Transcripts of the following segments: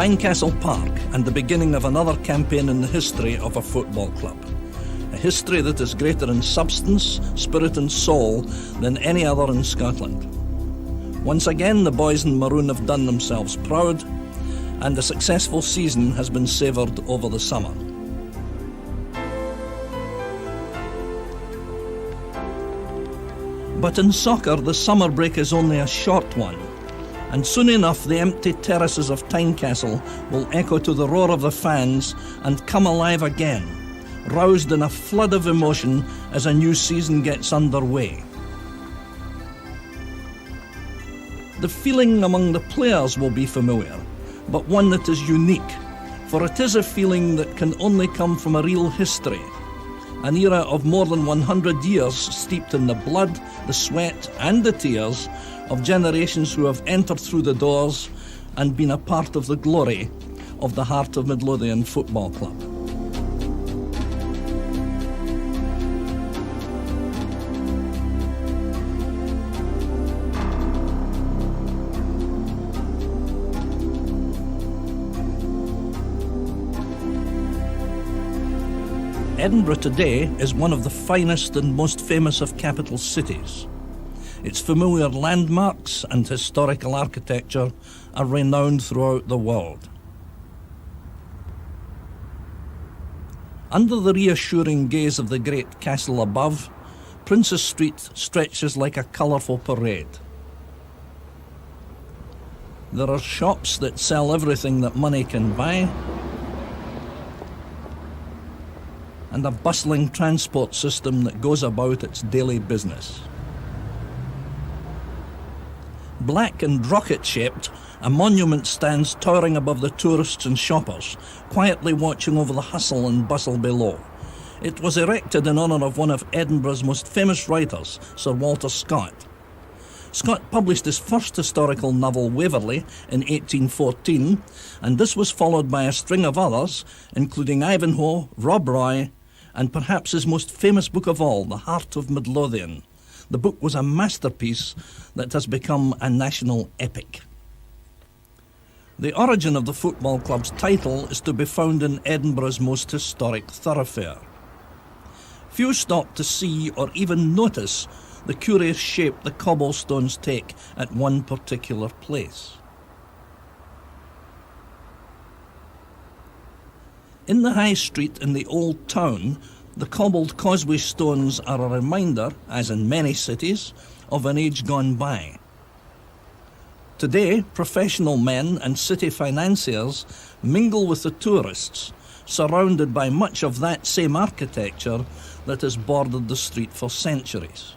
Tynecastle Park, and the beginning of another campaign in the history of a football club. A history that is greater in substance, spirit and soul than any other in Scotland. Once again, the boys in maroon have done themselves proud, and a successful season has been savoured over the summer. But in soccer, the summer break is only a short one, and soon enough the empty terraces of Tynecastle will echo to the roar of the fans and come alive again, roused in a flood of emotion as a new season gets underway. The feeling among the players will be familiar, but one that is unique, for it is a feeling that can only come from a real history, an era of more than 100 years steeped in the blood, the sweat and the tears of generations who have entered through the doors and been a part of the glory of the heart of Midlothian Football Club. Edinburgh today is one of the finest and most famous of capital cities. Its familiar landmarks and historical architecture are renowned throughout the world. Under the reassuring gaze of the great castle above, Princes Street stretches like a colourful parade. There are shops that sell everything that money can buy, and a bustling transport system that goes about its daily business. Black and rocket-shaped, a monument stands towering above the tourists and shoppers, quietly watching over the hustle and bustle below. It was erected in honour of one of Edinburgh's most famous writers, Sir Walter Scott. Scott published his first historical novel, Waverley, in 1814, and this was followed by a string of others, including Ivanhoe, Rob Roy, and perhaps his most famous book of all, The Heart of Midlothian. The book was a masterpiece that has become a national epic. The origin of the football club's title is to be found in Edinburgh's most historic thoroughfare. Few stop to see or even notice the curious shape the cobblestones take at one particular place. In the high street in the old town, the cobbled causeway stones are a reminder, as in many cities, of an age gone by. Today, professional men and city financiers mingle with the tourists, surrounded by much of that same architecture that has bordered the street for centuries.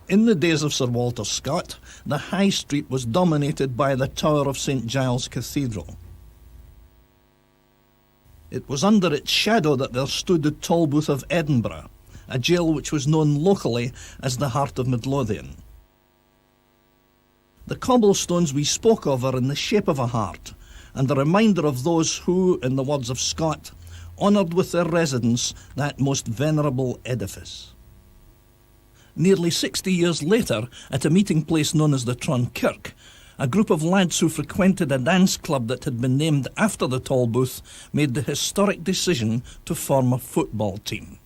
In the days of Sir Walter Scott, the High Street was dominated by the tower of St Giles Cathedral. It was under its shadow that there stood the Tolbooth of Edinburgh, a jail which was known locally as the Heart of Midlothian. The cobblestones we spoke of are in the shape of a heart, and a reminder of those who, in the words of Scott, honoured with their residence that most venerable edifice. Nearly 60 years later, at a meeting place known as the Kirk, a group of lads who frequented a dance club that had been named after the Tolbooth made the historic decision to form a football team.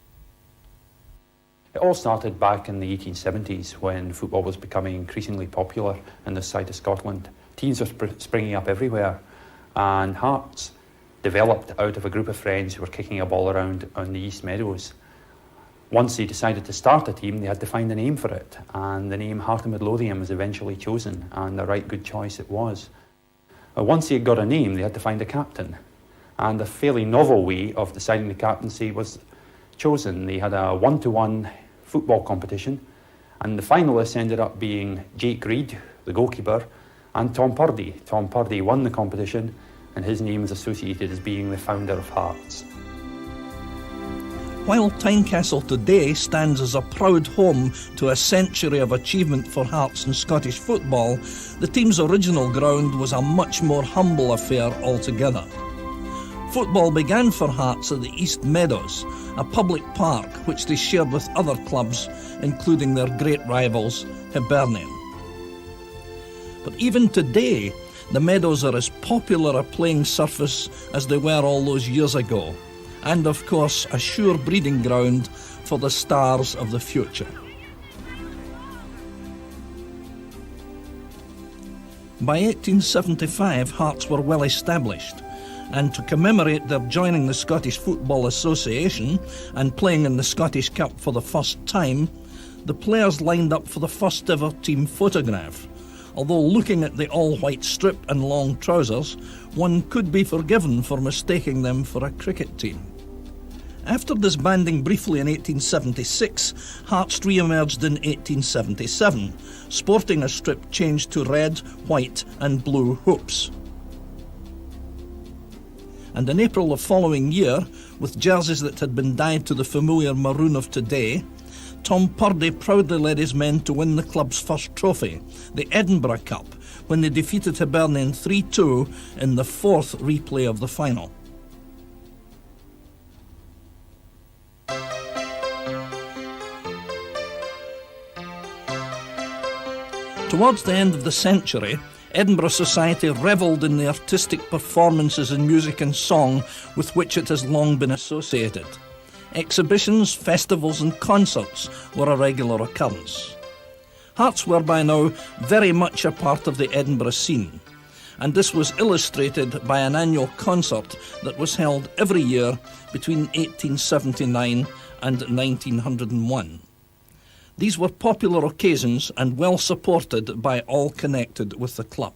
It all started back in the 1870s when football was becoming increasingly popular in this side of Scotland. Teams were springing up everywhere, and Hearts developed out of a group of friends who were kicking a ball around on the East Meadows. Once they decided to start a team, they had to find a name for it, and the name Heart of Midlothian was eventually chosen, and a right good choice it was. Once they had got a name, they had to find a captain, and a fairly novel way of deciding the captaincy was chosen. They had a 1-to-1 football competition, and the finalists ended up being Jake Reid, the goalkeeper, and Tom Purdie. Tom Purdie won the competition, and his name is associated as being the founder of Hearts. While Tynecastle today stands as a proud home to a century of achievement for Hearts in Scottish football, the team's original ground was a much more humble affair altogether. Football began for Hearts at the East Meadows, a public park which they shared with other clubs, including their great rivals, Hibernian. But even today, the Meadows are as popular a playing surface as they were all those years ago, and of course a sure breeding ground for the stars of the future. By 1875, Hearts were well established, and to commemorate their joining the Scottish Football Association and playing in the Scottish Cup for the first time, the players lined up for the first ever team photograph. Although looking at the all-white strip and long trousers, one could be forgiven for mistaking them for a cricket team. After disbanding briefly in 1876, Hearts re-emerged in 1877, sporting a strip changed to red, white and blue hoops. And in April the following year, with jerseys that had been dyed to the familiar maroon of today, Tom Purdie proudly led his men to win the club's first trophy, the Edinburgh Cup, when they defeated Hibernian 3-2 in the fourth replay of the final. Towards the end of the century, Edinburgh society revelled in the artistic performances in music and song with which it has long been associated. Exhibitions, festivals and concerts were a regular occurrence. Hearts were by now very much a part of the Edinburgh scene, and this was illustrated by an annual concert that was held every year between 1879 and 1901. These were popular occasions and well supported by all connected with the club.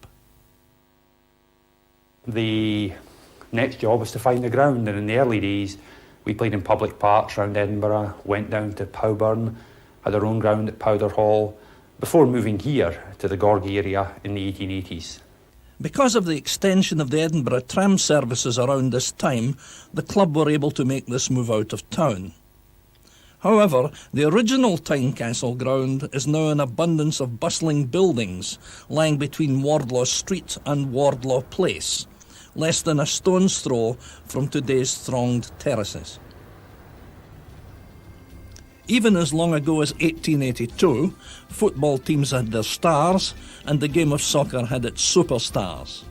The next job was to find the ground, and in the early days we played in public parks around Edinburgh, went down to Powburn, had our own ground at Powder Hall, before moving here to the Gorgie area in the 1880s. Because of the extension of the Edinburgh tram services around this time, the club were able to make this move out of town. However, the original Tynecastle ground is now an abundance of bustling buildings lying between Wardhaugh Street and Wardhaugh Place, less than a stone's throw from today's thronged terraces. Even as long ago as 1882, football teams had their stars and the game of soccer had its superstars.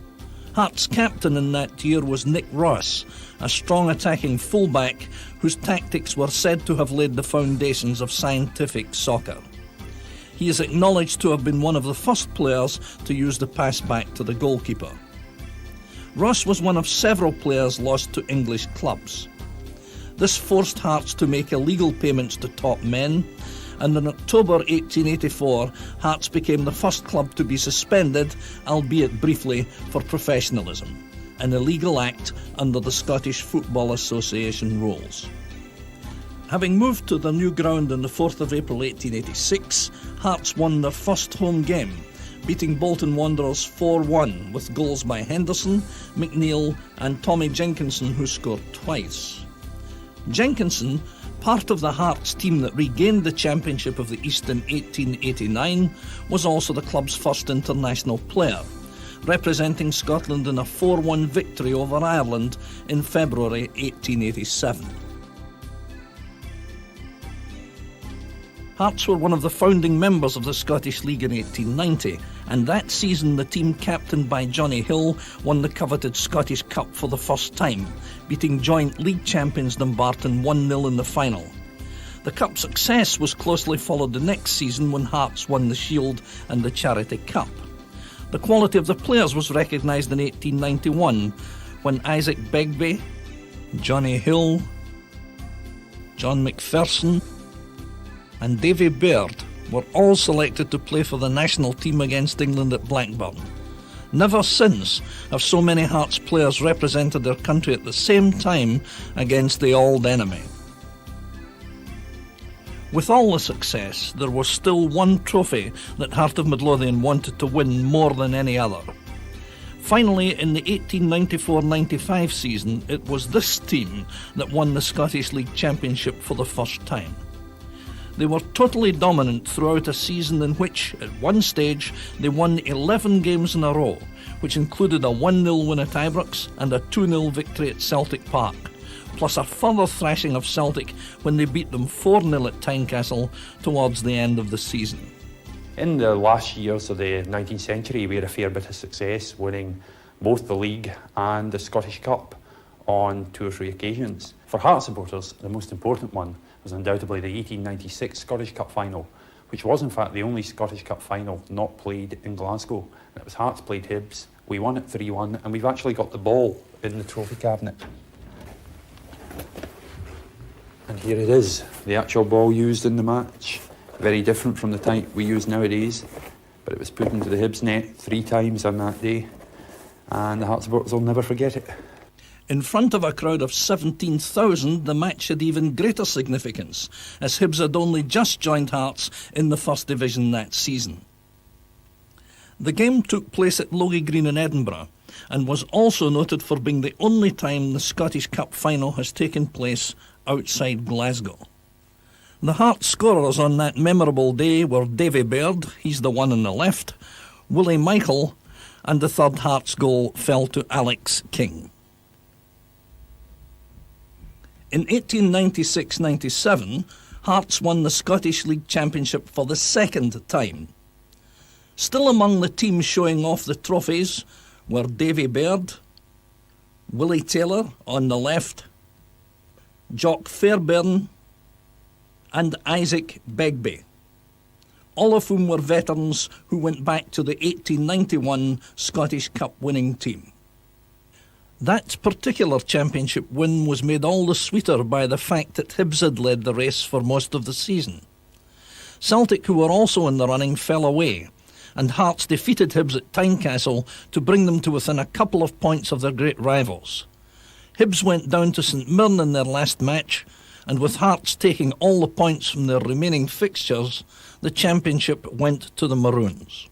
Hearts' captain in that year was Nick Ross, a strong attacking fullback whose tactics were said to have laid the foundations of scientific soccer. He is acknowledged to have been one of the first players to use the pass back to the goalkeeper. Ross was one of several players lost to English clubs. This forced Hearts to make illegal payments to top men, and in October 1884, Hearts became the first club to be suspended, albeit briefly, for professionalism, an illegal act under the Scottish Football Association rules. Having moved to their new ground on the 4th of April 1886, Hearts won their first home game, beating Bauld and Wardhaugh 4-1 with goals by Henderson, McNeil and Tommy Jenkinson, who scored twice. Jenkinson, part of the Hearts team that regained the championship of the East in 1889, was also the club's first international player, representing Scotland in a 4-1 victory over Ireland in February 1887. Hearts were one of the founding members of the Scottish League in 1890, and that season the team captained by Johnny Hill won the coveted Scottish Cup for the first time, beating joint league champions Dumbarton 1-0 in the final. The Cup success was closely followed the next season when Hearts won the Shield and the Charity Cup. The quality of the players was recognised in 1891 when Isaac Begbie, Johnny Hill, John McPherson and Davy Baird were all selected to play for the national team against England at Blackburn. Never since have so many Hearts players represented their country at the same time against the old enemy. With all the success, there was still one trophy that Heart of Midlothian wanted to win more than any other. Finally, in the 1894-95 season, it was this team that won the Scottish League Championship for the first time. They were totally dominant throughout a season in which, at one stage, they won 11 games in a row, which included a 1-0 win at Ibrox and a 2-0 victory at Celtic Park, plus a further thrashing of Celtic when they beat them 4-0 at Tynecastle towards the end of the season. In the last years of the 19th century, we had a fair bit of success, winning both the League and the Scottish Cup on 2 or 3 occasions. For Hearts supporters, the most important one was undoubtedly the 1896 Scottish Cup final, which was in fact the only Scottish Cup final not played in Glasgow. And it was Hearts played Hibs, we won it 3-1, and we've actually got the ball in the trophy cabinet. And here it is, the actual ball used in the match. Very different from the type we use nowadays, but it was put into the Hibs net 3 times on that day, and the Hearts supporters will never forget it. In front of a crowd of 17,000, the match had even greater significance, as Hibs had only just joined Hearts in the First Division that season. The game took place at Logie Green in Edinburgh, and was also noted for being the only time the Scottish Cup final has taken place outside Glasgow. The Hearts scorers on that memorable day were Davy Baird, he's the one on the left, Willie Michael, and the third Hearts goal fell to Alex King. In 1896-97, Hearts won the Scottish League Championship for the second time. Still among the teams showing off the trophies were Davy Baird, Willie Taylor on the left, Jock Fairbairn, and Isaac Begbie, all of whom were veterans who went back to the 1891 Scottish Cup winning team. That particular championship win was made all the sweeter by the fact that Hibs had led the race for most of the season. Celtic, who were also in the running, fell away, and Hearts defeated Hibs at Tynecastle to bring them to within a couple of points of their great rivals. Hibs went down to St Mirren in their last match, and with Hearts taking all the points from their remaining fixtures, the championship went to the Maroons.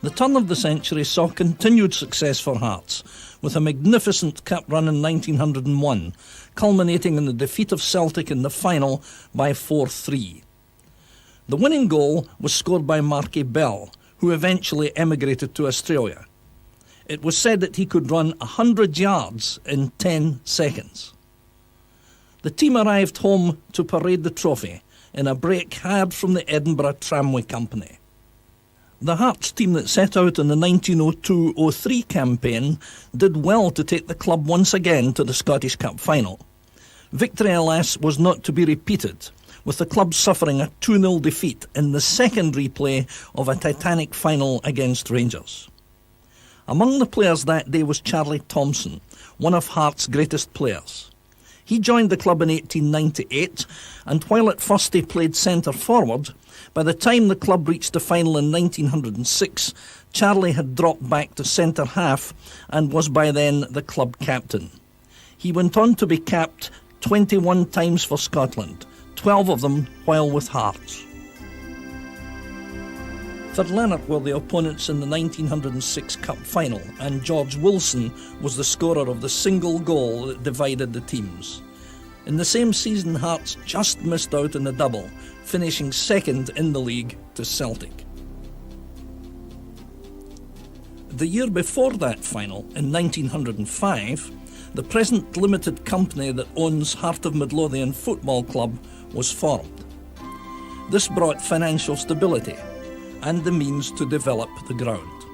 The turn of the century saw continued success for Hearts, with a magnificent cup run in 1901, culminating in the defeat of Celtic in the final by 4-3. The winning goal was scored by Marky Bell, who eventually emigrated to Australia. It was said that he could run 100 yards in 10 seconds. The team arrived home to parade the trophy in a brake hired from the Edinburgh Tramway Company. The Hearts team that set out in the 1902-03 campaign did well to take the club once again to the Scottish Cup final. Victory, alas, was not to be repeated, with the club suffering a 2-0 defeat in the second replay of a titanic final against Rangers. Among the players that day was Charlie Thompson, one of Hearts' greatest players. He joined the club in 1898, and while at first he played centre forward, by the time the club reached the final in 1906, Charlie had dropped back to centre half and was by then the club captain. He went on to be capped 21 times for Scotland, 12 of them while with Hearts. For Lanark were the opponents in the 1906 Cup final, and George Wilson was the scorer of the single goal that divided the teams. In the same season, Hearts just missed out in the double, finishing second in the league to Celtic. The year before that final, in 1905, the present limited company that owns Heart of Midlothian Football Club was formed. This brought financial stability and the means to develop the ground.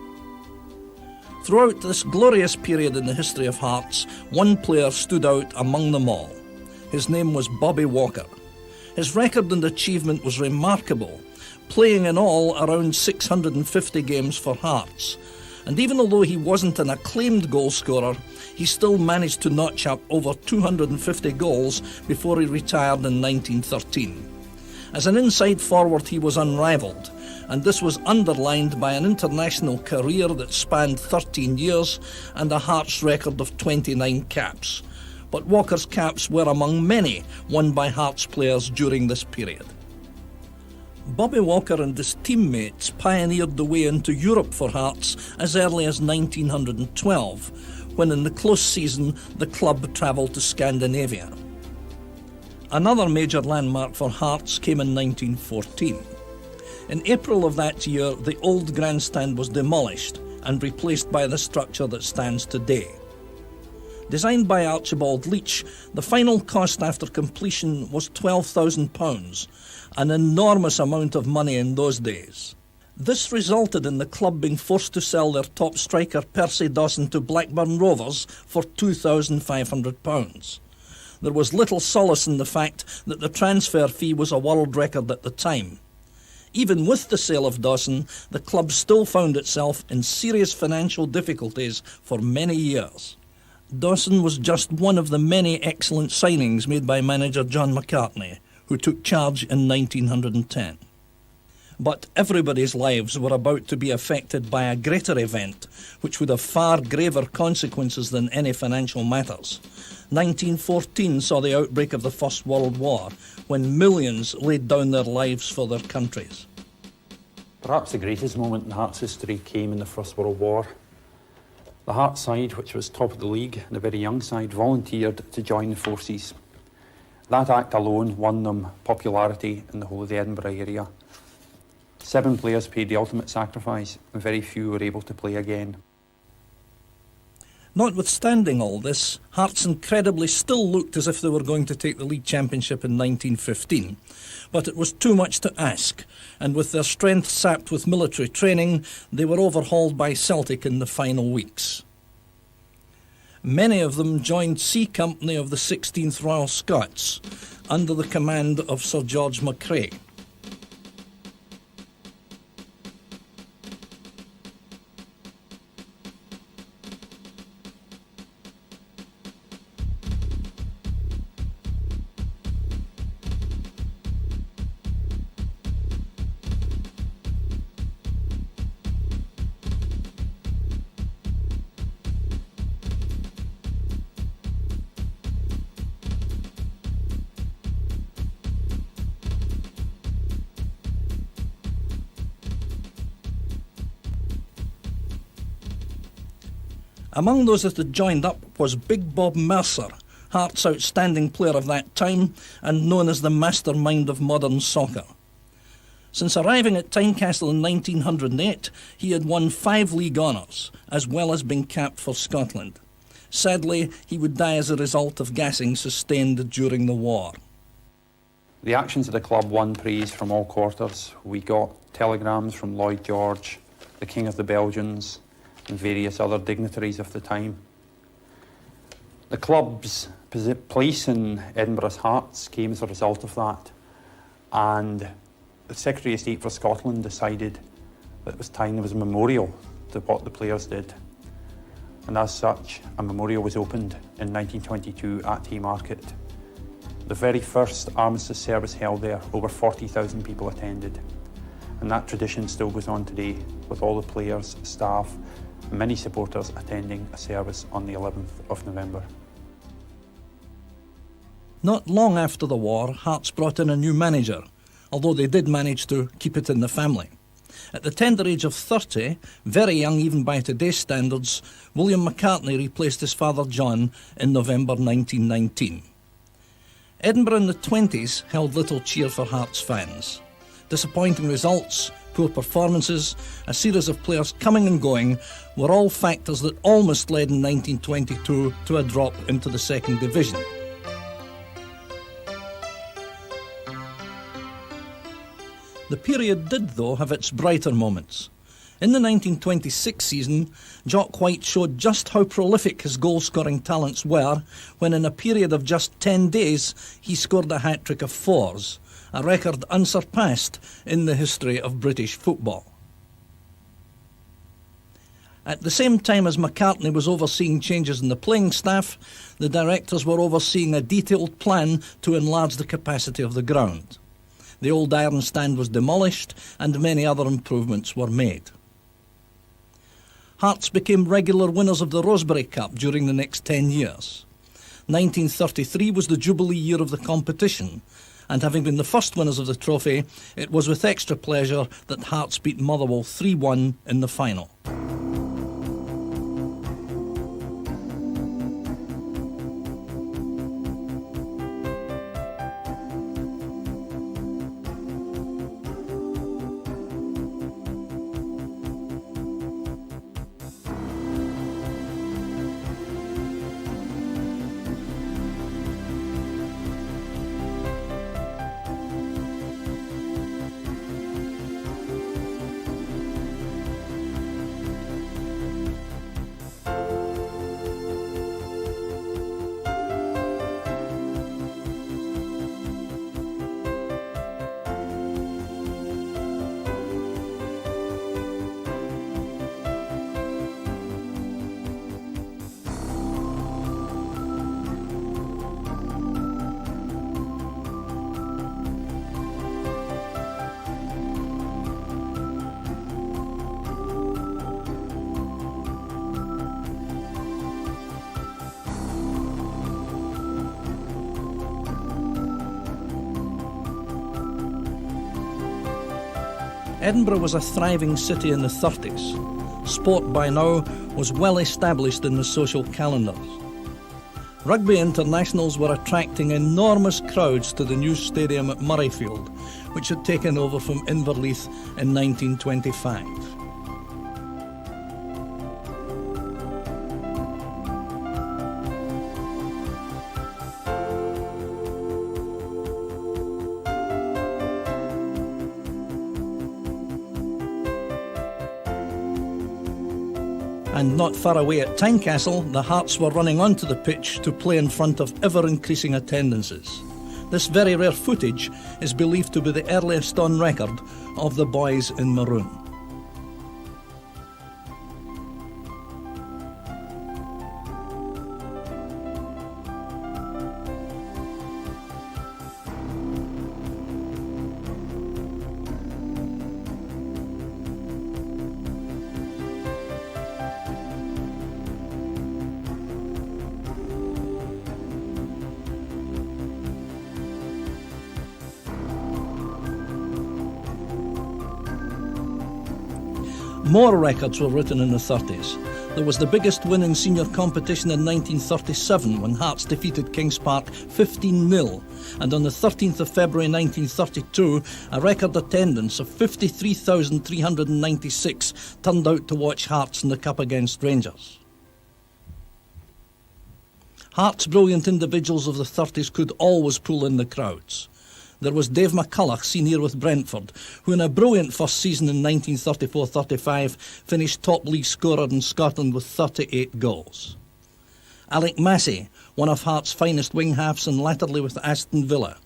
Throughout this glorious period in the history of Hearts, one player stood out among them all. His name was Bobby Walker. His record and achievement was remarkable, playing in all around 650 games for Hearts. And even although he wasn't an acclaimed goal scorer, he still managed to notch up over 250 goals before he retired in 1913. As an inside forward, he was unrivalled, and this was underlined by an international career that spanned 13 years and a Hearts record of 29 caps, but Walker's caps were among many won by Hearts players during this period. Bobby Walker and his teammates pioneered the way into Europe for Hearts as early as 1912, when in the close season the club travelled to Scandinavia. Another major landmark for Hearts came in 1914. In April of that year, the old grandstand was demolished and replaced by the structure that stands today. Designed by Archibald Leach, the final cost after completion was £12,000, an enormous amount of money in those days. This resulted in the club being forced to sell their top striker Percy Dawson to Blackburn Rovers for £2,500. There was little solace in the fact that the transfer fee was a world record at the time. Even with the sale of Dawson, the club still found itself in serious financial difficulties for many years. Dawson was just one of the many excellent signings made by manager John McCartney, who took charge in 1910. But everybody's lives were about to be affected by a greater event, which would have far graver consequences than any financial matters. 1914 saw the outbreak of the First World War, when millions laid down their lives for their countries. Perhaps the greatest moment in Hearts history came in the First World War. The Hearts side, which was top of the league, and a very young side, volunteered to join the forces. That act alone won them popularity in the whole of the Edinburgh area. 7 players paid the ultimate sacrifice, and very few were able to play again. Notwithstanding all this, Hearts incredibly still looked as if they were going to take the league championship in 1915. But it was too much to ask, and with their strength sapped with military training, they were overhauled by Celtic in the final weeks. Many of them joined C Company of the 16th Royal Scots, under the command of Sir George McCrae. Among those that had joined up was Big Bob Mercer, Hearts' outstanding player of that time and known as the mastermind of modern soccer. Since arriving at Tynecastle in 1908, he had won 5 league honours, as well as being capped for Scotland. Sadly, he would die as a result of gassing sustained during the war. The actions of the club won praise from all quarters. We got telegrams from Lloyd George, the King of the Belgians, and various other dignitaries of the time. The club's place in Edinburgh's Hearts came as a result of that, and the Secretary of State for Scotland decided that it was time there was a memorial to what the players did. And as such, a memorial was opened in 1922 at Haymarket. The very first armistice service held there, over 40,000 people attended. And that tradition still goes on today, with all the players, staff, and many supporters attending a service on the 11th of November. Not long after the war, Hearts brought in a new manager, although they did manage to keep it in the family. At the tender age of 30, very young even by today's standards, William McCartney replaced his father John in November 1919. Edinburgh in the 20s held little cheer for Hearts fans. Disappointing results, poor performances, a series of players coming and going were all factors that almost led in 1922 to a drop into the second division. The period did, though, have its brighter moments. In the 1926 season, Jock White showed just how prolific his goal-scoring talents were when in a period of just 10 days he scored a hat-trick of 4s, a record unsurpassed in the history of British football. At the same time as McCartney was overseeing changes in the playing staff, the directors were overseeing a detailed plan to enlarge the capacity of the ground. The old iron stand was demolished and many other improvements were made. Hearts became regular winners of the Rosebery Cup during the next 10 years. 1933 was the jubilee year of the competition, and having been the first winners of the trophy, it was with extra pleasure that Hearts beat Motherwell 3-1 in the final. Edinburgh was a thriving city in the 30s. Sport by now was well established in the social calendars. Rugby internationals were attracting enormous crowds to the new stadium at Murrayfield, which had taken over from Inverleith in 1925. And not far away at Tynecastle, the Hearts were running onto the pitch to play in front of ever-increasing attendances. This very rare footage is believed to be the earliest on record of the boys in maroon. More records were written in the 30s. There was the biggest win in senior competition in 1937 when Hearts defeated Kings Park 15-0, and on the 13th of February 1932 a record attendance of 53,396 turned out to watch Hearts in the Cup against Rangers. Hearts' brilliant individuals of the 30s could always pull in the crowds. There was Dave McCulloch, senior with Brentford, who in a brilliant first season in 1934-35 finished top league scorer in Scotland with 38 goals. Alec Massey, one of Hearts' finest wing-halves and latterly with Aston Villa.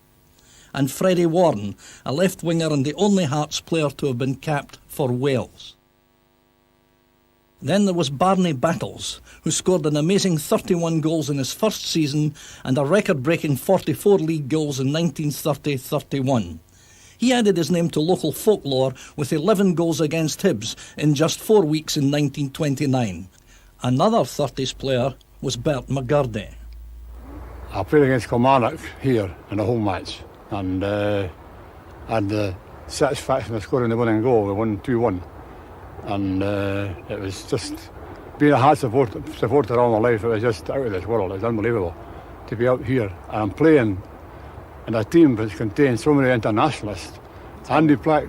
And Freddie Warren, a left-winger and the only Hearts player to have been capped for Wales. Then there was Barney Battles, who scored an amazing 31 goals in his first season and a record-breaking 44 league goals in 1930-31. He added his name to local folklore with 11 goals against Hibs in just 4 weeks in 1929. Another 30s player was Bert McGurdy. I played against Kilmarnock here in a home match and had the satisfaction of scoring the winning goal. We won 2-1. And it was just, being a Hearts supporter all my life, it was just out of this world. It was unbelievable to be out here. And I'm playing in a team which contains so many internationalists. Andy Black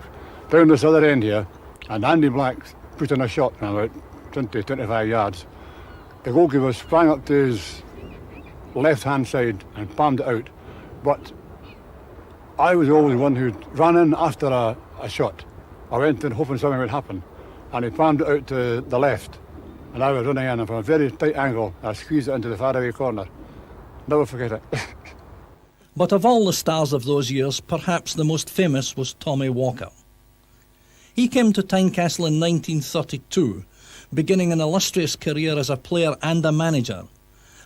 down this other end here, and Andy Black put in a shot from about 20, 25 yards. The goalkeeper sprang up to his left-hand side and palmed it out. But I was always one who ran in after a shot. I went in hoping something would happen. And he palmed it out to the left. And I was running in, and from a very tight angle, I squeezed it into the faraway corner. Never forget it. But of all the stars of those years, perhaps the most famous was Tommy Walker. He came to Tynecastle in 1932, beginning an illustrious career as a player and a manager,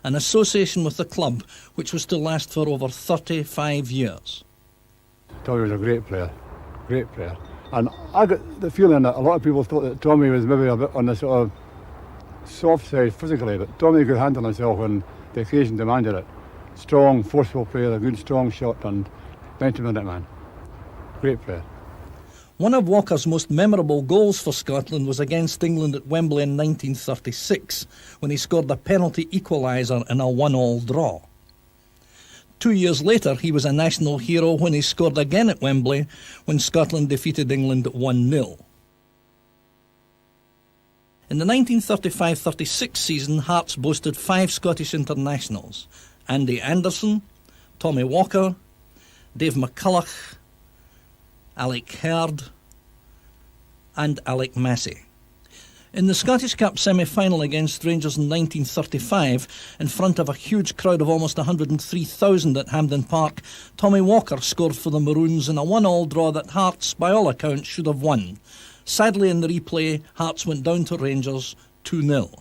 an association with the club which was to last for over 35 years. Tommy was a great player. And I got the feeling that a lot of people thought that Tommy was maybe a bit on the sort of soft side physically, but Tommy could handle himself when the occasion demanded it. strong, forceful player, a good strong shot, and 90-minute man. Great player. One of Walker's most memorable goals for Scotland was against England at Wembley in 1936, when he scored a penalty equaliser in a 1-1 draw. 2 years later, he was a national hero when he scored again at Wembley, when Scotland defeated England 1-0. In the 1935-36 season, Hearts boasted 5 Scottish internationals: Andy Anderson, Tommy Walker, Dave McCulloch, Alec Herd and Alec Massey. In the Scottish Cup semi-final against Rangers in 1935, in front of a huge crowd of almost 103,000 at Hampden Park, Tommy Walker scored for the Maroons in a 1-1 draw that Hearts, by all accounts, should have won. Sadly, in the replay, Hearts went down to Rangers 2-0.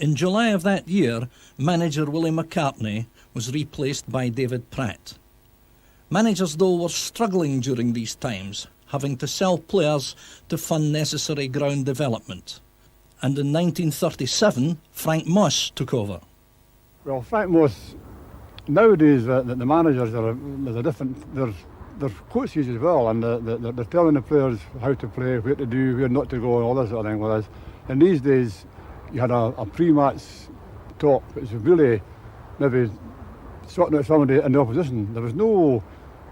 In July of that year, manager Willie McCartney was replaced by David Pratt. Managers, though, were struggling during these times, having to sell players to fund necessary ground development. And in 1937, Frank Moss took over. Well, Frank Moss, nowadays the managers there's a different, they're coaches as well, and they're telling the players how to play, where to do, where not to go, and all that sort of thing. Whereas in these days, you had a pre-match talk, which was really maybe sorting out somebody in the opposition. There was no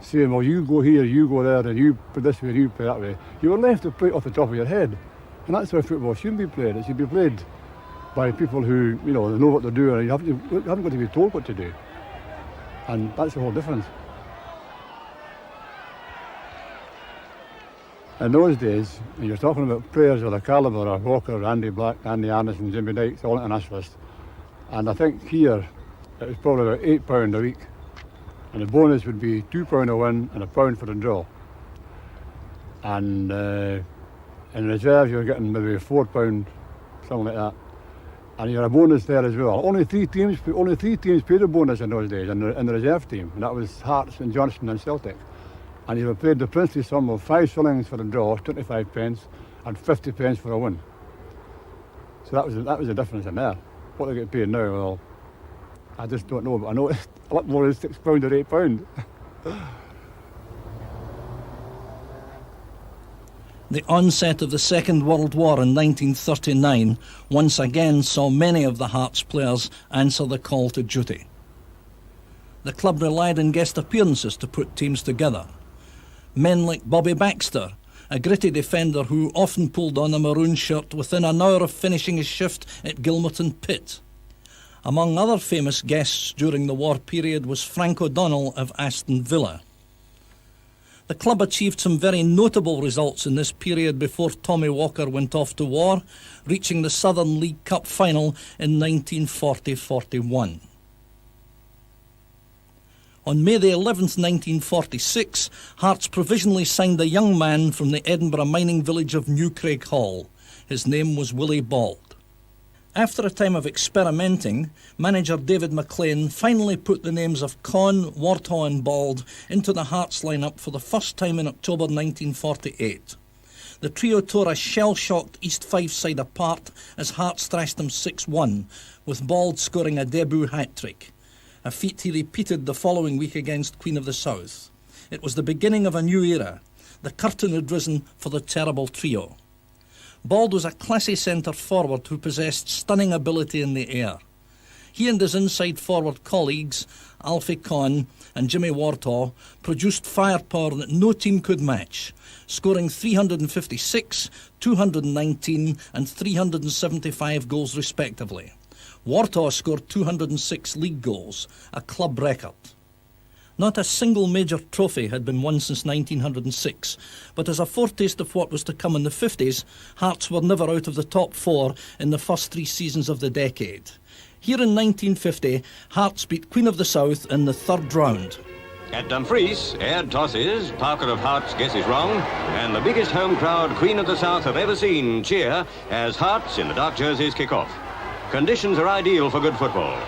saying, well, you go here, you go there, and you play this way, and you play that way. You were left to play off the top of your head. And that's how football shouldn't be played. It should be played by people who, they know what they're doing, and you haven't got to be told what to do. And that's the whole difference. In those days, when you're talking about players of the calibre of Walker, Andy Black, Andy Anderson, Jimmy Dykes, all internationalists, and I think here it was probably about £8 a week. And the bonus would be £2 a win and £1 for the draw. And in reserves you're getting maybe £4, something like that. And you had a bonus there as well. Only three teams paid a bonus in those days in the reserve team, and that was Hearts and Johnstone and Celtic. And you were paid the princely sum of 5 shillings for the draw, 25 pence, and 50 pence for a win. So that was the difference in there. What they get paid now, well, I just don't know, but I know it's a lot more than £6 or £8. The onset of the Second World War in 1939 once again saw many of the Hearts players answer the call to duty. The club relied on guest appearances to put teams together. Men like Bobby Baxter, a gritty defender who often pulled on a maroon shirt within an hour of finishing his shift at Gilmerton Pit. Among other famous guests during the war period was Frank O'Donnell of Aston Villa. The club achieved some very notable results in this period before Tommy Walker went off to war, reaching the Southern League Cup final in 1940-41. On May the 11th, 1946, Hearts provisionally signed a young man from the Edinburgh mining village of New Craig Hall. His name was Willie Bauld. After a time of experimenting, manager David McLean finally put the names of Conn, Wardhaugh and Bauld into the Hearts lineup for the first time in October 1948. The trio tore a shell-shocked East Fife side apart as Hearts thrashed them 6-1, with Bauld scoring a debut hat-trick, a feat he repeated the following week against Queen of the South. It was the beginning of a new era. The curtain had risen for the terrible trio. Bauld was a classy centre-forward who possessed stunning ability in the air. He and his inside-forward colleagues, Alfie Conn and Jimmy Wardhaugh, produced firepower that no team could match, scoring 356, 219 and 375 goals respectively. Wardhaugh scored 206 league goals, a club record. Not a single major trophy had been won since 1906, but as a foretaste of what was to come in the 50s, Hearts were never out of the top 4 in the first 3 seasons of the decade. Here in 1950, Hearts beat Queen of the South in the 3rd round. At Dumfries, aired tosses, Parker of Hearts guesses wrong, and the biggest home crowd Queen of the South have ever seen cheer as Hearts in the dark jerseys kick off. Conditions are ideal for good football.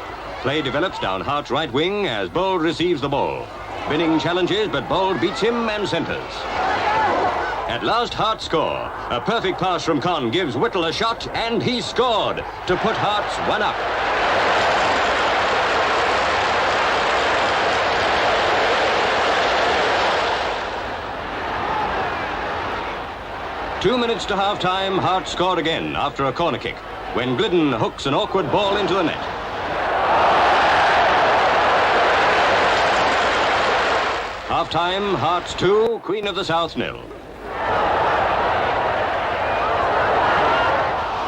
Play develops down Hart's right wing as Bauld receives the ball. Binning challenges, but Bauld beats him and centres. At last, Hart score. A perfect pass from Conn gives Whittle a shot, and he scored to put Hearts 1 up. 2 minutes to half-time, Hearts scored again after a corner kick, when Glidden hooks an awkward ball into the net. Half-time, Hearts 2, Queen of the South 0.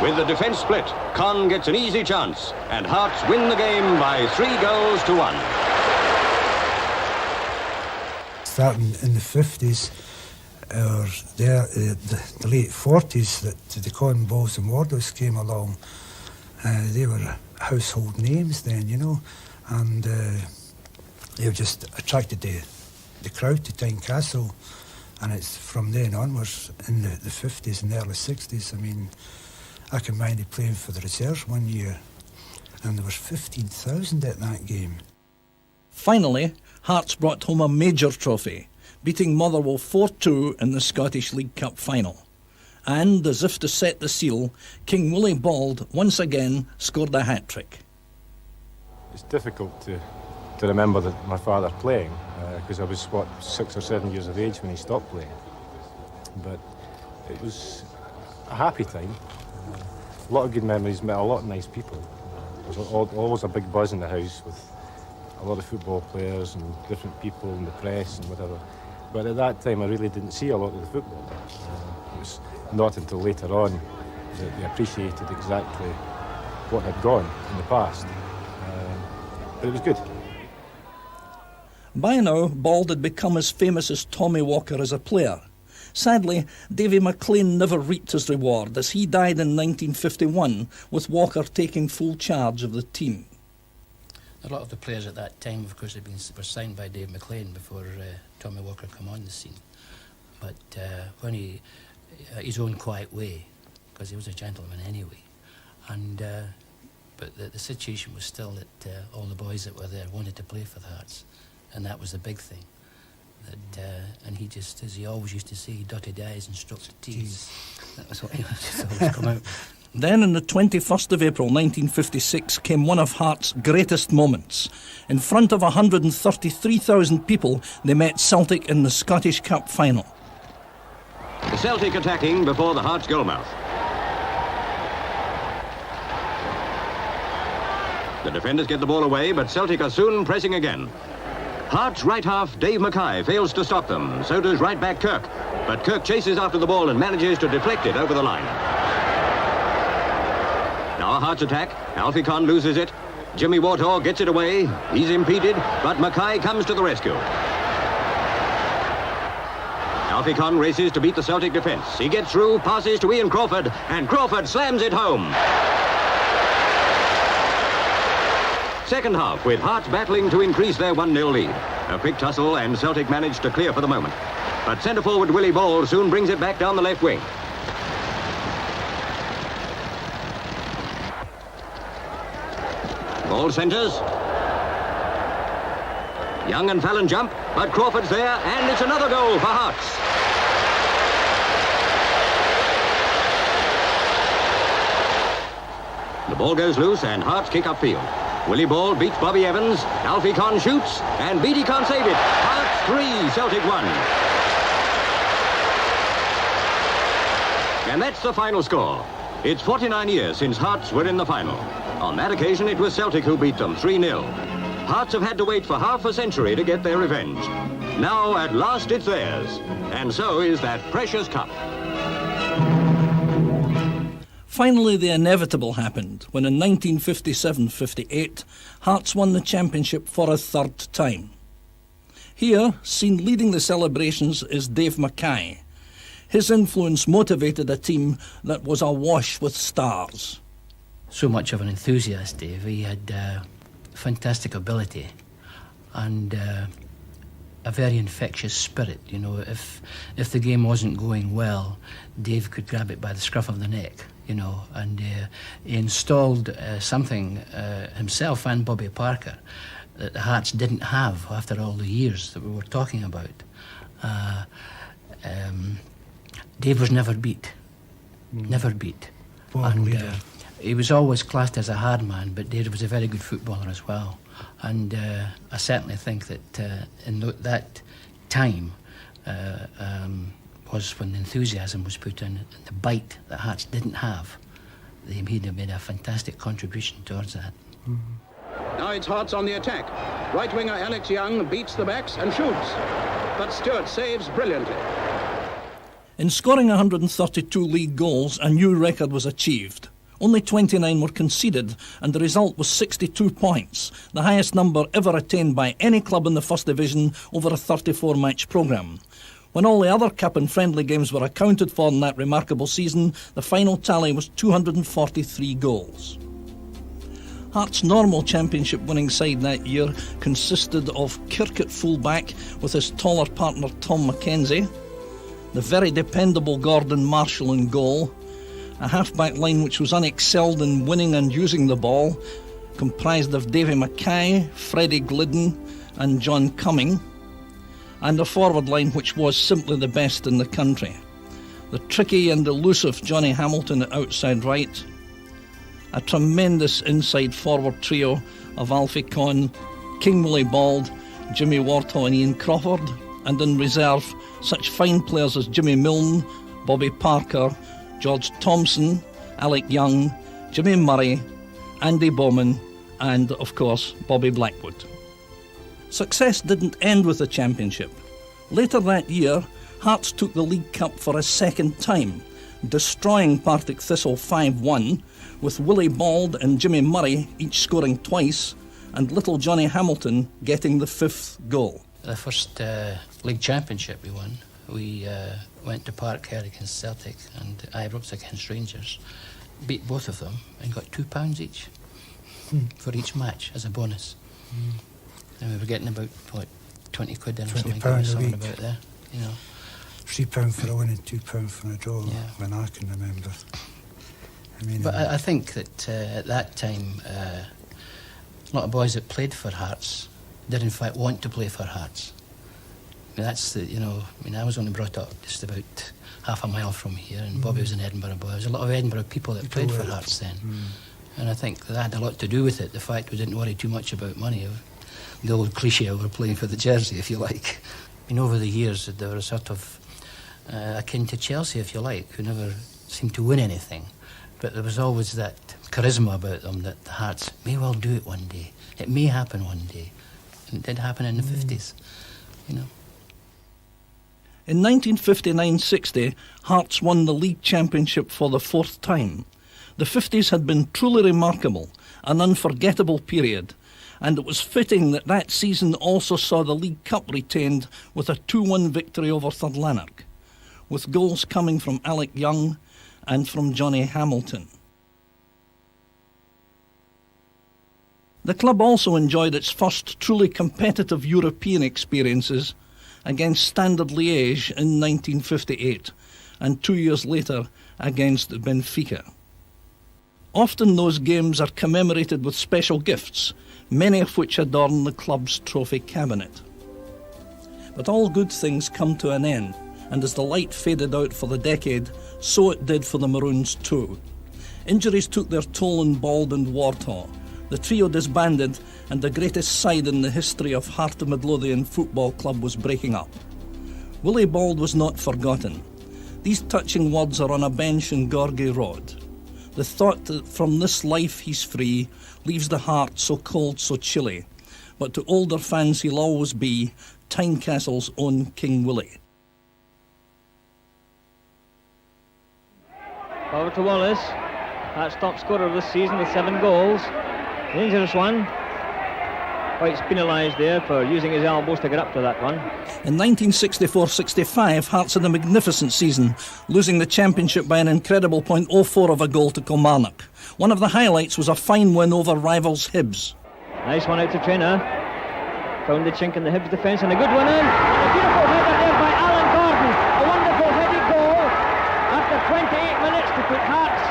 With the defence split, Conn gets an easy chance, and Hearts win the game by 3 goals to 1. Starting in the 50s, or the late 40s, that the Conn, Bauld and Wardhaugh came along. They were household names then, you know, and they have just attracted the crowd to Tynecastle, and it's from then onwards in the 50s and early 60s. I mean, I can mind it playing for the reserves one year, and there was 15,000 at that game. Finally, Hearts brought home a major trophy, beating Motherwell 4-2 in the Scottish League Cup final. And, as if to set the seal, King Willie Bauld once again scored a hat-trick. It's difficult to remember my father playing, because I was, 6 or 7 years of age when he stopped playing. But it was a happy time. A lot of good memories, met a lot of nice people. There was always a big buzz in the house with a lot of football players and different people in the press and whatever. But at that time I really didn't see a lot of the football. It was not until later on that they appreciated exactly what had gone in the past. But it was good. By now, Bauld had become as famous as Tommy Walker as a player. Sadly, Davy McLean never reaped his reward, as he died in 1951, with Walker taking full charge of the team. A lot of the players at that time, of course, were signed by Dave McLean before Tommy Walker came on the scene. But when his own quiet way, because he was a gentleman anyway, and but the situation was still that all the boys that were there wanted to play for the Hearts, and that was the big thing. And he just, as he always used to say, he dotted I's and stroked T's. That was what he just always come out. Then on the 21st of April 1956 came one of Hearts' greatest moments. In front of 133,000 people, they met Celtic in the Scottish Cup final. The Celtic attacking before the Hearts goalmouth. The defenders get the ball away, but Celtic are soon pressing again. Hearts right half Dave Mackay fails to stop them, so does right back Kirk. But Kirk chases after the ball and manages to deflect it over the line. Now a Hearts attack. Alfie Conn loses it. Jimmy Wardhaugh gets it away. He's impeded, but Mackay comes to the rescue. Alfie Conn races to beat the Celtic defence. He gets through, passes to Ian Crawford, and Crawford slams it home. Second half, with Hearts battling to increase their 1-0 lead. A quick tussle and Celtic managed to clear for the moment. But centre-forward Willie Bauld soon brings it back down the left wing. Bauld centres. Young and Fallon jump, but Crawford's there, and it's another goal for Hearts. The ball goes loose and Hearts kick upfield. Willie Bauld beats Bobby Evans, Alfie Conn shoots, and Beattie can't save it. Hearts 3, Celtic 1. And that's the final score. It's 49 years since Hearts were in the final. On that occasion, it was Celtic who beat them 3-0. Hearts have had to wait for half a century to get their revenge. Now, at last, it's theirs. And so is that precious cup. Finally, the inevitable happened when in 1957-58, Hearts won the championship for a third time. Here, seen leading the celebrations, is Dave Mackay. His influence motivated a team that was awash with stars. So much of an enthusiast, Dave. He had fantastic ability and a very infectious spirit. You know, if the game wasn't going well, Dave could grab it by the scruff of the neck, you know, and he installed something himself and Bobby Parker that the Hearts didn't have after all the years that we were talking about. Dave was never beat. Never beat. And he was always classed as a hard man, but Dave was a very good footballer as well. And I certainly think that in that time, was when the enthusiasm was put in, the bite that Hearts didn't have. They made a fantastic contribution towards that. Now it's Hearts on the attack. Right winger Alex Young beats the backs and shoots. But Stewart saves brilliantly. In scoring 132 league goals, a new record was achieved. Only 29 were conceded, and the result was 62 points, the highest number ever attained by any club in the First Division over a 34-match programme. When all the other cup and friendly games were accounted for in that remarkable season, the final tally was 243 goals. Hearts' normal championship winning side that year consisted of Kirk at full-back with his taller partner Tom Mackenzie, the very dependable Gordon Marshall in goal, a half-back line which was unexcelled in winning and using the ball, comprised of Davy Mackay, Freddie Glidden and John Cumming, and a forward line which was simply the best in the country. The tricky and elusive Johnny Hamilton at outside right, a tremendous inside forward trio of Alfie Conn, King Willie Bauld, Jimmy Wardhaugh and Ian Crawford, and in reserve such fine players as Jimmy Milne, Bobby Parker, George Thompson, Alec Young, Jimmy Murray, Andy Bowman and, of course, Bobby Blackwood. Success didn't end with the championship. Later that year, Hearts took the League Cup for a second time, destroying Partick Thistle 5-1, with Willie Bauld and Jimmy Murray each scoring twice, and little Johnny Hamilton getting the 5th goal. The first league championship we won, we went to Parkhead against Celtic and Ibrox against Rangers, beat both of them and got £2 each for each match as a bonus. And we were getting about, what, 20 quid in or something, £20 about there, you know. £3 for a win and £2 for a draw, Yeah. when I can remember. I mean, But I think that at that time, a lot of boys that played for Hearts did in fact want to play for Hearts. I mean, that's the, I was only brought up just about half a mile from here, and Bobby was an Edinburgh boy. There was a lot of Edinburgh people that played for Hearts then. And I think that had a lot to do with it, the fact we didn't worry too much about money. The old cliche of we're playing for the jersey, if you like. I mean, over the years, they were sort of akin to Chelsea, if you like, who never seemed to win anything. But there was always that charisma about them that the Hearts may well do it one day. It may happen one day. And it did happen in the 50s, you know. In 1959-60, Hearts won the league championship for the 4th time. The 50s had been truly remarkable, an unforgettable period, and it was fitting that that season also saw the League Cup retained with a 2-1 victory over Third Lanark, with goals coming from Alec Young and from Johnny Hamilton. The club also enjoyed its first truly competitive European experiences against Standard Liège in 1958 and 2 years later against Benfica. Often those games are commemorated with special gifts, many of which adorn the club's trophy cabinet. But all good things come to an end, and as the light faded out for the decade, so it did for the Maroons too. Injuries took their toll in Bauld and Wardhaugh. The trio disbanded, and the greatest side in the history of Heart of Midlothian Football Club was breaking up. Willie Bauld was not forgotten. These touching words are on a bench in Gorgie Road. The thought that from this life he's free leaves the heart so cold, so chilly. But to older fans he'll always be Tynecastle's own King Willie. Over to Wallace. That's top scorer this season with 7 goals. Dangerous one. Quite penalised there for using his elbows to get up to that one. In 1964-65, Hearts had a magnificent season, losing the championship by an incredible .04 of a goal to Kilmarnock. One of the highlights was a fine win over rivals Hibs. Nice one out to Traynor. Found the chink in the Hibs defence and a good one in. And a beautiful header there by Alan Gordon. A wonderful headed goal after 28 minutes to put Hearts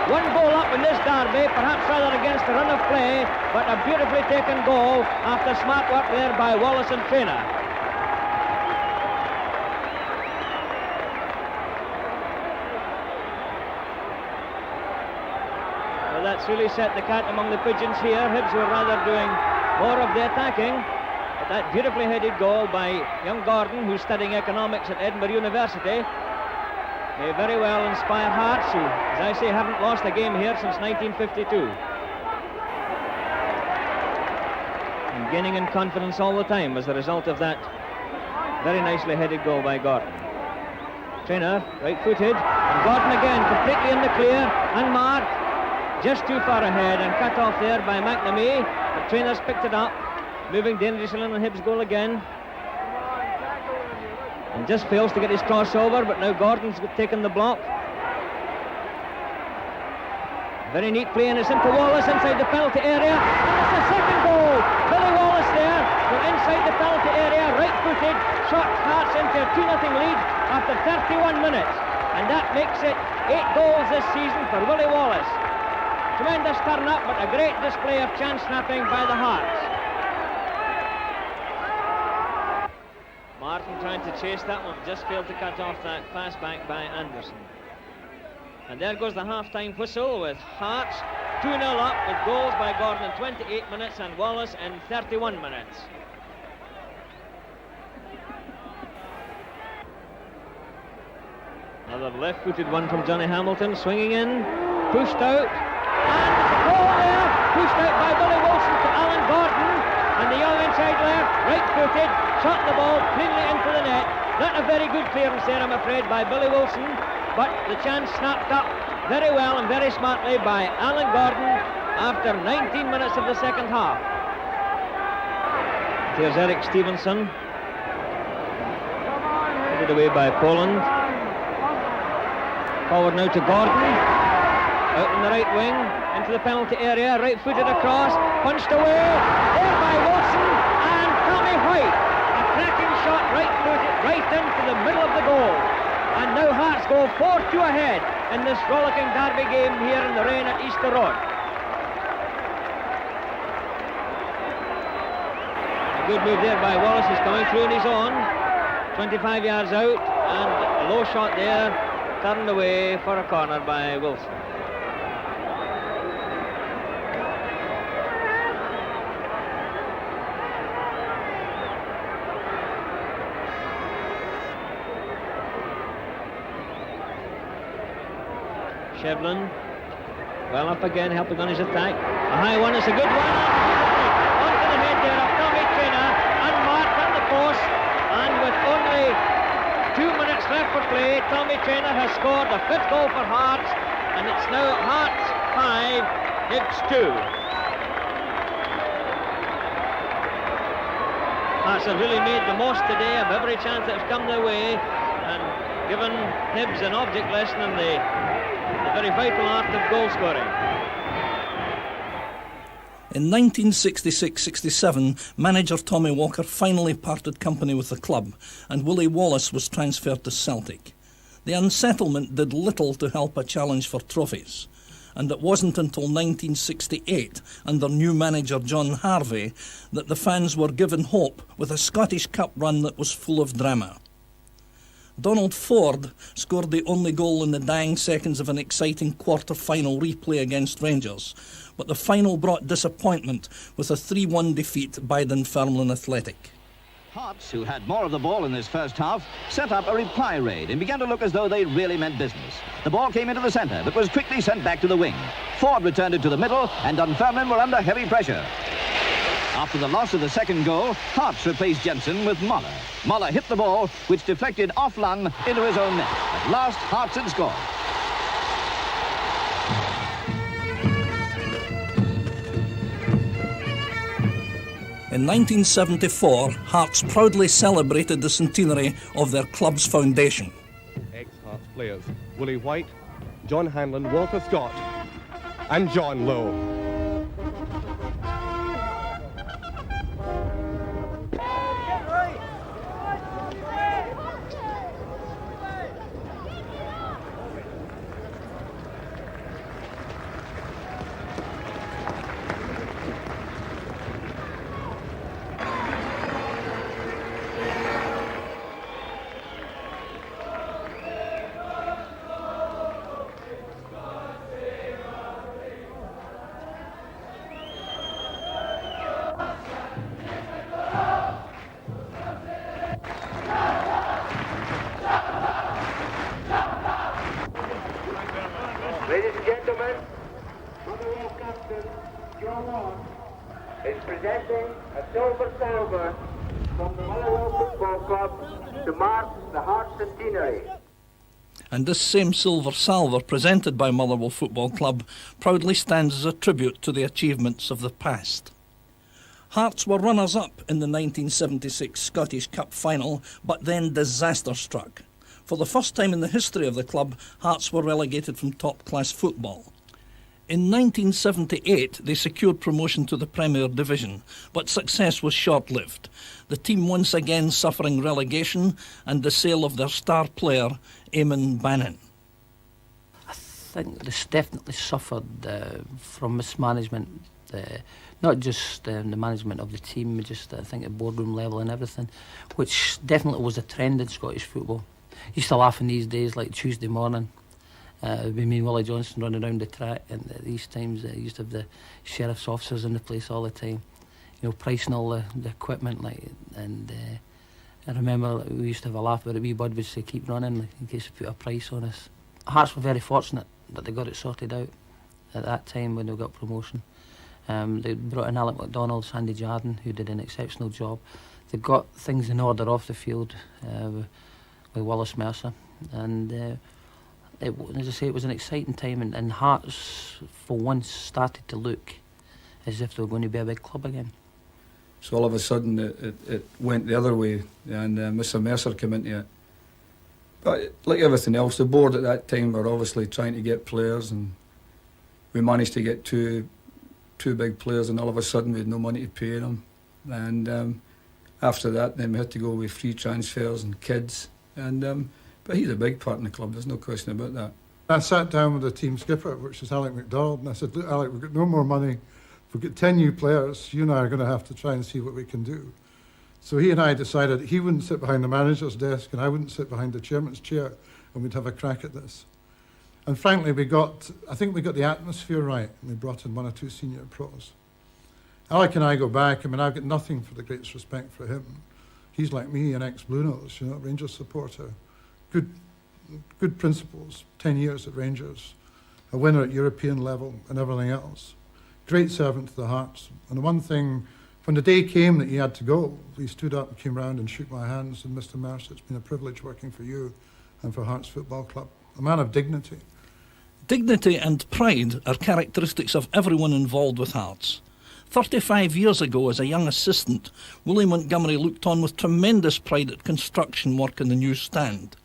1 goal up in this derby, perhaps rather against the run of play, but a beautifully taken goal after smart work there by Wallace and Traynor. Well, that's really set the cat among the pigeons here. Hibs were rather doing more of the attacking. But that beautifully headed goal by young Gordon, who's studying economics at Edinburgh University, may very well inspire Hearts, who, as I say, haven't lost a game here since 1952. And gaining in confidence all the time as a result of that very nicely headed goal by Gordon. Trainer, right-footed, and Gordon again, completely in the clear, unmarked, just too far ahead and cut off there by McNamee. The Trainer's picked it up, moving dangerously on Hibs' goal again. And just fails to get his crossover, but now Gordon's taken the block. Very neat play, and it's into Wallace inside the penalty area. And it's the second goal. Billy Wallace there from inside the penalty area, right-footed, shot Hearts into a 2-0 lead after 31 minutes. And that makes it 8 goals this season for Willie Wallace. Tremendous turn-up, but a great display of chance snapping by the Hearts. Martin trying to chase that one, just failed to cut off that pass back by Anderson. And there goes the half-time whistle with Hearts 2-0 up with goals by Gordon in 28 minutes and Wallace in 31 minutes. Another left-footed one from Johnny Hamilton, swinging in, pushed out, and the goal there, pushed out by Billy Wilson to Alan Gordon, and the young inside left, right-footed, shot the ball cleanly into the net. Not a very good clearance there, I'm afraid, by Billy Wilson, but the chance snapped up very well and very smartly by Alan Gordon after 19 minutes of the second half. Here's Eric Stevenson, headed away by Poland. Forward now to Gordon, out in the right wing, into the penalty area, right-footed across, punched away, there by Wilson, and Tommy White, a cracking shot right-footed, right into the middle of the goal. And now Hearts go 4-2 ahead in this rollicking derby game here in the rain at Easter Road. A good move there by Wallace, he's coming through on his own, 25 yards out, and a low shot there, turned away for a corner by Wilson. Shevlin, well up again, helping on his attack. A high one, it's a good one. Onto the head there of Tommy Trainer, unmarked on the post, and with only 2 minutes left for play, Tommy Trainer has scored the 5th goal for Hearts, and it's now Hearts 5, Hibs 2. Hearts have really made the most today of every chance that has come their way, and given Hibs an object lesson in the very vital art of goal scoring. In 1966-67, manager Tommy Walker finally parted company with the club, and Willie Wallace was transferred to Celtic. The unsettlement did little to help a challenge for trophies, and it wasn't until 1968, under new manager John Harvey, that the fans were given hope with a Scottish Cup run that was full of drama. Donald Ford scored the only goal in the dying seconds of an exciting quarter-final replay against Rangers, but the final brought disappointment with a 3-1 defeat by Dunfermline Athletic. Hearts, who had more of the ball in this first half, set up a reply raid and began to look as though they really meant business. The ball came into the centre, but was quickly sent back to the wing. Ford returned it to the middle, and Dunfermline were under heavy pressure. After the loss of the second goal, Hearts replaced Jensen with Moller. Moller hit the ball, which deflected off Lunn into his own net. At last, Hearts had scored. In 1974, Hearts proudly celebrated the centenary of their club's foundation. Ex-Hearts players, Willie White, John Hanlon, Walter Scott, and John Lowe. Football captain John Watt is presenting a silver salver from the Motherwell Football Club to mark the Hearts centenary. And this same silver salver presented by Motherwell Football Club proudly stands as a tribute to the achievements of the past. Hearts were runners-up in the 1976 Scottish Cup final, but then disaster struck. For the first time in the history of the club, Hearts were relegated from top-class football. In 1978, they secured promotion to the Premier Division, but success was short-lived. The team once again suffering relegation and the sale of their star player, Eamon Bannon. I think this definitely suffered from mismanagement, not just the management of the team, just I think at boardroom level and everything, which definitely was a trend in Scottish football. Used to laugh in these days, like Tuesday morning. It'd be me and Willie Johnson running around the track, and at these times used to have the sheriff's officers in the place all the time, you know, pricing all the equipment, like. And I remember we used to have a laugh about it. Wee Bud would say, "Keep running," like, in case they put a price on us. Hearts were very fortunate that they got it sorted out at that time when they got promotion. They brought in Alec MacDonald, Sandy Jardine, who did an exceptional job. They got things in order off the field with Wallace Mercer, and as I say, it was an exciting time, and Hearts for once started to look as if they were going to be a big club again. So all of a sudden it went the other way, and Mr Mercer came into it. But like everything else, the board at that time were obviously trying to get players, and we managed to get two big players, and all of a sudden we had no money to pay them. And after that, then we had to go with free transfers and kids. And but he's a big part in the club, there's no question about that. I sat down with the team skipper, which is Alec MacDonald, and I said, "Look, Alec, we've got no more money. If we've got 10 new players, you and I are going to have to try and see what we can do." So he and I decided he wouldn't sit behind the manager's desk and I wouldn't sit behind the chairman's chair, and we'd have a crack at this. And frankly, I think we got the atmosphere right, and we brought in one or two senior pros. Alec and I go back. I mean, I've got nothing for the greatest respect for him. He's like me, an ex-Blue Nose, you know, Rangers supporter. Good principles, 10 years at Rangers, a winner at European level and everything else. Great servant to the Hearts. And the one thing, when the day came that he had to go, he stood up and came round and shook my hands and, "Mr Mercer, it's been a privilege working for you and for Hearts Football Club." A man of dignity. Dignity and pride are characteristics of everyone involved with Hearts. 35 years ago, as a young assistant, Willie Montgomery looked on with tremendous pride at construction work in the new stand.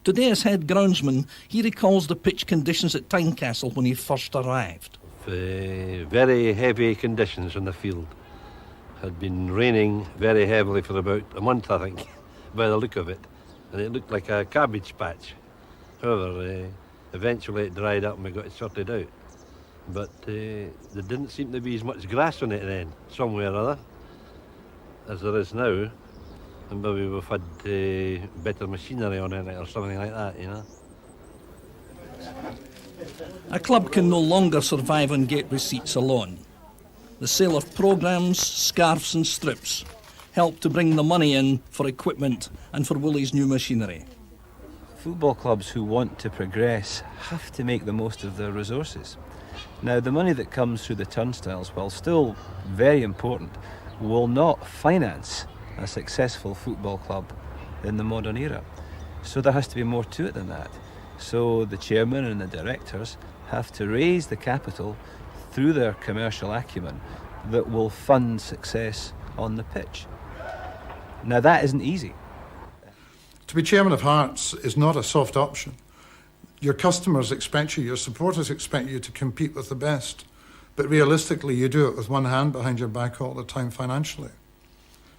Today, as head groundsman, he recalls the pitch conditions at Tynecastle when he first arrived. Very heavy conditions on the field. Had been raining very heavily for about a month, I think, by the look of it. And it looked like a cabbage patch. However, eventually it dried up and we got it sorted out. But there didn't seem to be as much grass on it then, somewhere or other, as there is now. And maybe we've had better machinery on it or something like that, you know. A club can no longer survive on gate receipts alone. The sale of programmes, scarves and strips help to bring the money in for equipment and for Willie's new machinery. Football clubs who want to progress have to make the most of their resources. Now, the money that comes through the turnstiles, while still very important, will not finance a successful football club in the modern era. So there has to be more to it than that. So the chairman and the directors have to raise the capital through their commercial acumen that will fund success on the pitch. Now, that isn't easy. To be chairman of Hearts is not a soft option. Your customers expect you, your supporters expect you to compete with the best, but realistically you do it with one hand behind your back all the time financially.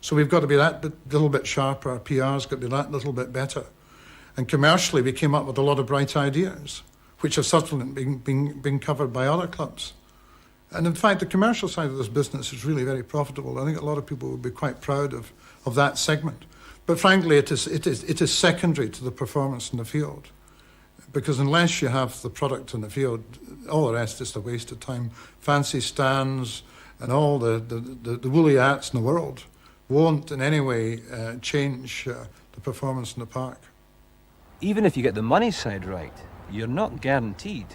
So we've got to be that little bit sharper, our PR's got to be that little bit better. And commercially we came up with a lot of bright ideas, which have certainly been covered by other clubs. And in fact, the commercial side of this business is really very profitable. I think a lot of people would be quite proud of that segment. But frankly, it is secondary to the performance in the field. Because unless you have the product in the field, all the rest is a waste of time. Fancy stands and all the woolly hats in the world won't in any way change the performance in the park. Even if you get the money side right, you're not guaranteed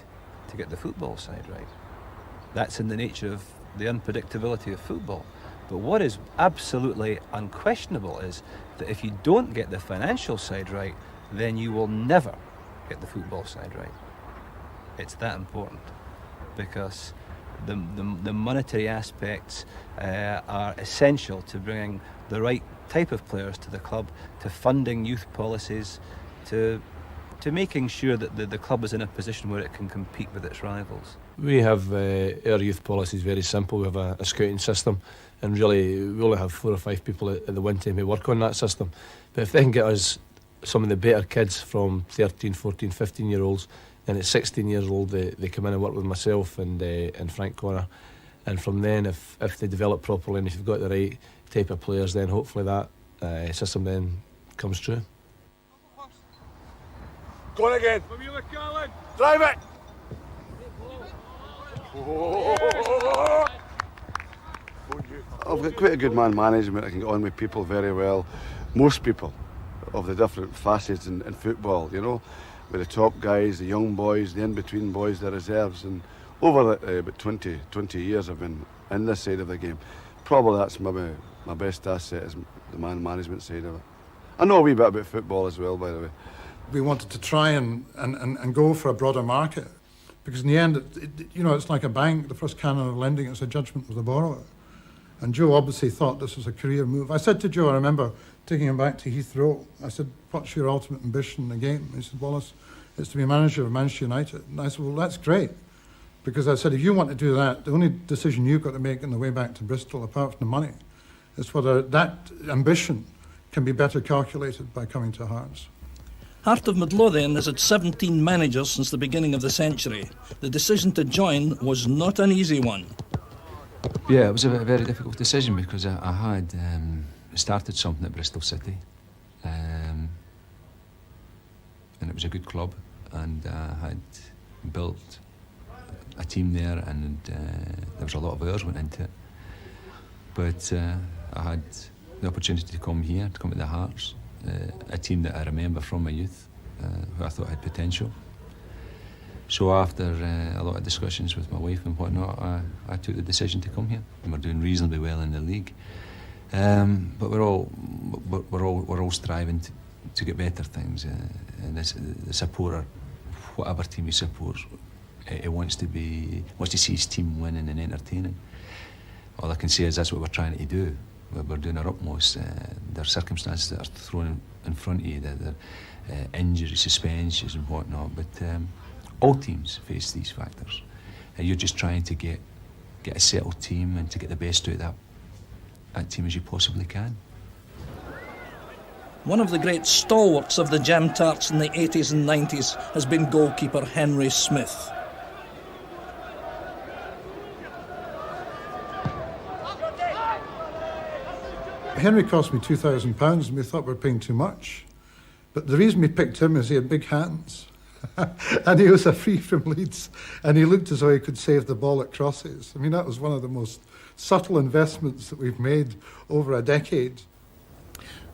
to get the football side right. That's in the nature of the unpredictability of football. But what is absolutely unquestionable is that if you don't get the financial side right, then you will never get the football side right. It's that important, because the monetary aspects are essential to bringing the right type of players to the club, to funding youth policies, to making sure that the club is in a position where it can compete with its rivals. We have our youth policies very simple. We have a scouting system, and really we only have 4 or 5 people at the one time who work on that system. But if they can get us some of the better kids from 13, 14, 15 year olds, then at 16 years old they come in and work with myself and Frank Connor, and from then if they develop properly and if you've got the right type of players, then hopefully that system then comes true. Go on again. Drive it. I've got quite a good man management. I can get on with people very well. Most people of the different facets in football, you know, with the top guys, the young boys, the in-between boys, the reserves. And over about 20 years I've been in this side of the game. Probably that's maybe my best asset is the man management side of it. I know a wee bit about football as well, by the way. We wanted to try and go for a broader market, because in the end, it's like a bank. The first canon of lending is a judgment of the borrower. And Joe obviously thought this was a career move. I said to Joe, I remember taking him back to Heathrow, I said, what's your ultimate ambition in the game? He said, well, it's to be manager of Manchester United. And I said, well, that's great. Because I said, if you want to do that, the only decision you've got to make on the way back to Bristol, apart from the money, is whether that ambition can be better calculated by coming to Hearts. Heart of Midlothian has had 17 managers since the beginning of the century. The decision to join was not an easy one. Yeah, it was a very difficult decision, because I had started something at Bristol City, and it was a good club, and I had built a team there, and there was a lot of hours went into it. But I had the opportunity to come here, to come to the Hearts, a team that I remember from my youth, who I thought had potential. So after a lot of discussions with my wife and whatnot, I took the decision to come here, and we're doing reasonably well in the league. But we're all striving to get better things. And the supporter, whatever team he supports, he wants to see his team winning and entertaining. All I can say is that's what we're trying to do. We're doing our utmost. There are circumstances that are thrown in front of you, there are injuries, suspensions and whatnot, but all teams face these factors. You're just trying to get a settled team and to get the best out of that team as you possibly can. One of the great stalwarts of the Jam Tarts in the 80s and 90s has been goalkeeper Henry Smith. Henry cost me £2,000 and we thought we were paying too much. But the reason we picked him is he had big hands. And he was a free from Leeds, and he looked as though he could save the ball at crosses. I mean, that was one of the most subtle investments that we've made over a decade.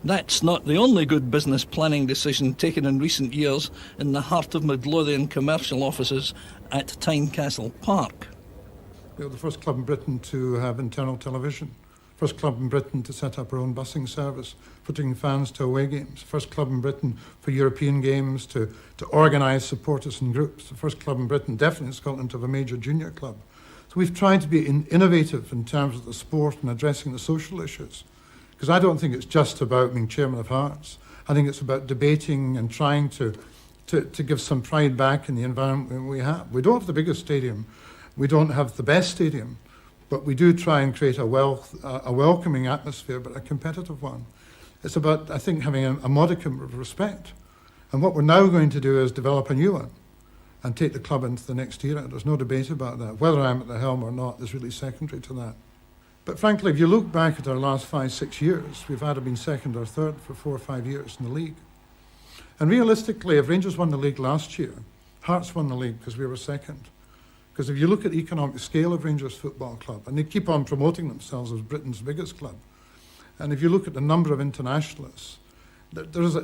That's not the only good business planning decision taken in recent years in the Heart of Midlothian commercial offices at Tynecastle Park. We were the first club in Britain to have internal television. First club in Britain to set up our own busing service, putting fans to away games. First club in Britain for European games to organise supporters and groups. The first club in Britain, definitely in Scotland, to have a major junior club. So we've tried to be innovative in terms of the sport and addressing the social issues. Because I don't think it's just about being chairman of Hearts. I think it's about debating and trying to give some pride back in the environment we have. We don't have the biggest stadium. We don't have the best stadium. But we do try and create a welcoming atmosphere, but a competitive one. It's about, I think, having a modicum of respect. And what we're now going to do is develop a new one and take the club into the next era. There's no debate about that. Whether I'm at the helm or not is really secondary to that. But frankly, if you look back at our last 5-6 years, we've either been second or third for 4 or 5 years in the league. And realistically, if Rangers won the league last year, Hearts won the league because we were second. Because if you look at the economic scale of Rangers Football Club, and they keep on promoting themselves as Britain's biggest club, and if you look at the number of internationalists, there is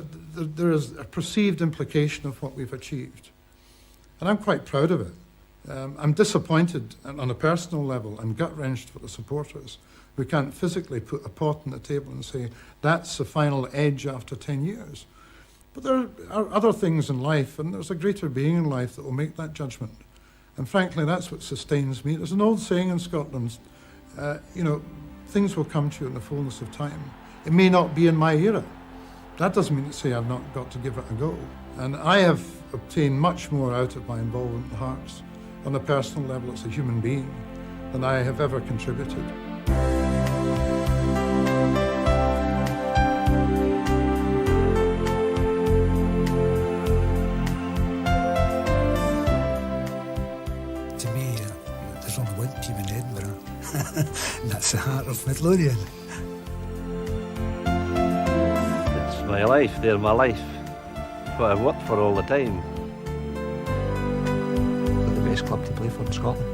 a perceived implication of what we've achieved. And I'm quite proud of it. I'm disappointed on a personal level and gut-wrenched for the supporters. We can't physically put a pot on the table and say, that's the final edge after 10 years. But there are other things in life, and there's a greater being in life that will make that judgment. And frankly, that's what sustains me. There's an old saying in Scotland, things will come to you in the fullness of time. It may not be in my era. That doesn't mean to say I've not got to give it a go. And I have obtained much more out of my involvement in Hearts on a personal level as a human being than I have ever contributed. To me, there's only one team in Edinburgh, and that's the Heart of Midlothian. It's my life, they're my life. What I've worked for all the time. The best club to play for in Scotland.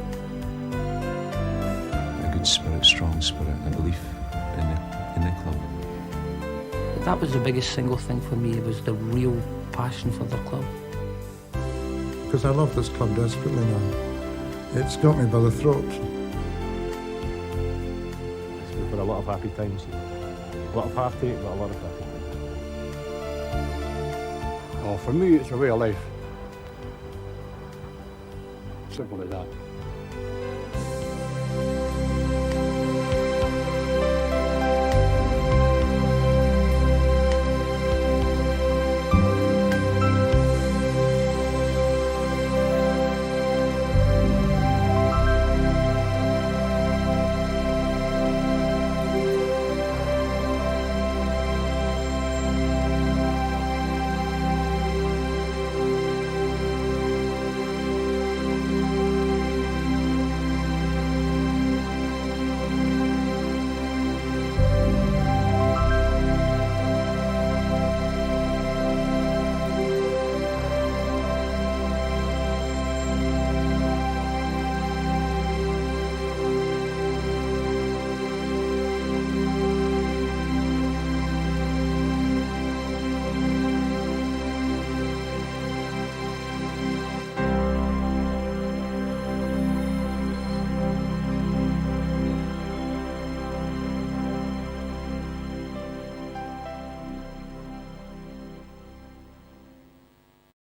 A good spirit, strong spirit, and belief in the club. That was the biggest single thing for me, was the real passion for the club. Because I love this club desperately now. It's got me by the throat. We've got a lot of happy times here. A lot of heartache, but a lot of happy times. Oh, for me, it's a way of life. Simple as that.